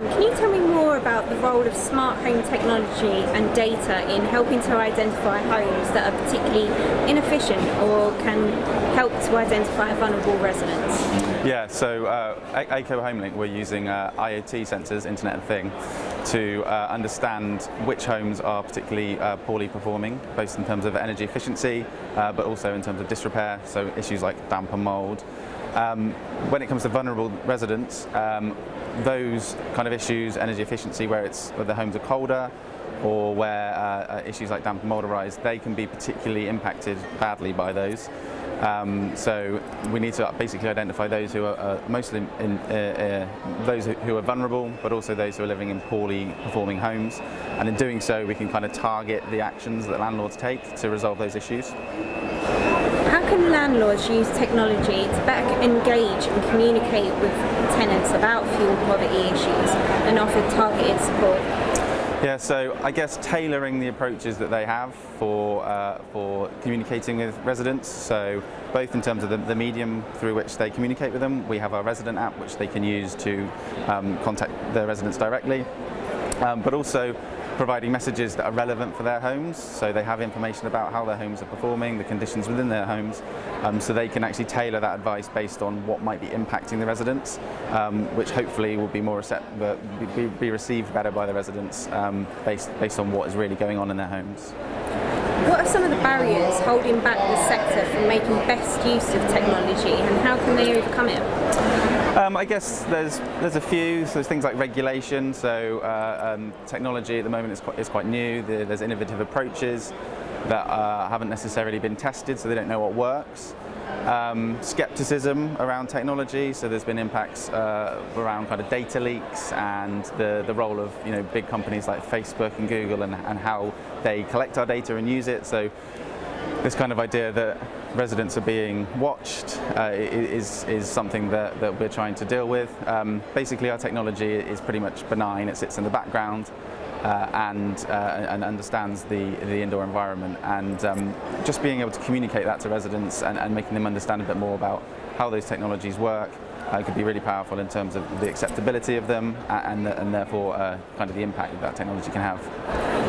Can you tell me more about the role of smart home technology and data in helping to identify homes that are particularly inefficient or can help to identify vulnerable residents? Yeah, so Aico HomeLink, we're using IoT sensors, Internet of Thing, to understand which homes are particularly poorly performing, both in terms of energy efficiency, but also in terms of disrepair, so issues like damp and mould. When it comes to vulnerable residents, those kind of issues, energy efficiency, where the homes are colder, or where issues like damp and mould arise, they can be particularly impacted badly by those. So we need to basically identify those who are mostly those who are vulnerable, but also those who are living in poorly performing homes. And in doing so, we can kind of target the actions that landlords take to resolve those issues. How can landlords use technology to better engage and communicate with tenants about fuel poverty issues and offer targeted support? Yeah, so I guess tailoring the approaches that they have for communicating with residents. So both in terms of the medium through which they communicate with them. We have our resident app, which they can use to contact their residents directly, but also providing messages that are relevant for their homes, so they have information about how their homes are performing, the conditions within their homes, so they can actually tailor that advice based on what might be impacting the residents, which hopefully will be more be received better by the residents based on what is really going on in their homes. What are some of the barriers holding back the sector from making best use of technology, and how can they overcome it? I guess there's a few. So there's things like regulation. So technology at the moment is quite new. There's innovative approaches that haven't necessarily been tested, so they don't know what works. Skepticism around technology. So there's been impacts around kind of data leaks and the role of big companies like Facebook and Google and how they collect our data and use it. So this kind of idea that residents are being watched is something that we're trying to deal with. Basically, our technology is pretty much benign. It sits in the background and understands the indoor environment. And just being able to communicate that to residents and making them understand a bit more about how those technologies work could be really powerful in terms of the acceptability of them and therefore kind of the impact that technology can have.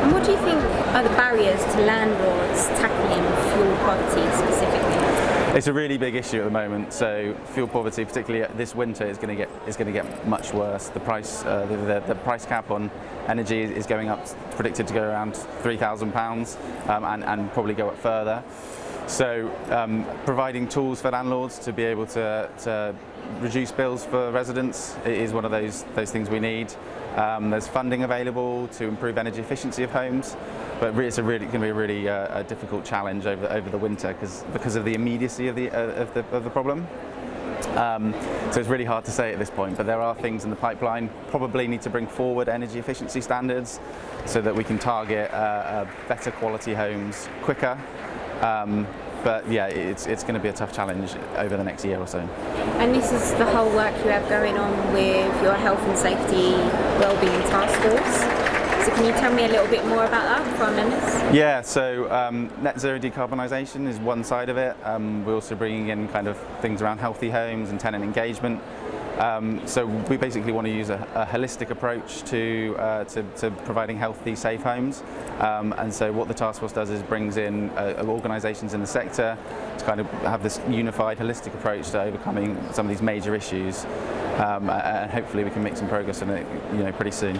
And what do you think are the barriers to landlords tackling fuel poverty specifically? It's a really big issue at the moment. So fuel poverty, particularly this winter, is going to get much worse. The price cap on energy is going up, predicted to go around £3,000, and probably go up further. So providing tools for landlords to be able to reduce bills for residents is one of those things we need. There's funding available to improve energy efficiency of homes, but it's going to be a really difficult challenge over the winter because of the immediacy of the problem. So it's really hard to say at this point, but there are things in the pipeline. Probably need to bring forward energy efficiency standards so that we can target better quality homes quicker. But yeah, it's going to be a tough challenge over the next year or so. And this is the whole work you have going on with your health and safety wellbeing task force. So can you tell me a little bit more about that for our members? Yeah, so net zero decarbonisation is one side of it. We're also bringing in kind of things around healthy homes and tenant engagement. So we basically want to use a holistic approach to providing healthy, safe homes. And so what the task force does is brings in organisations in the sector to kind of have this unified, holistic approach to overcoming some of these major issues. And hopefully we can make some progress on it, pretty soon.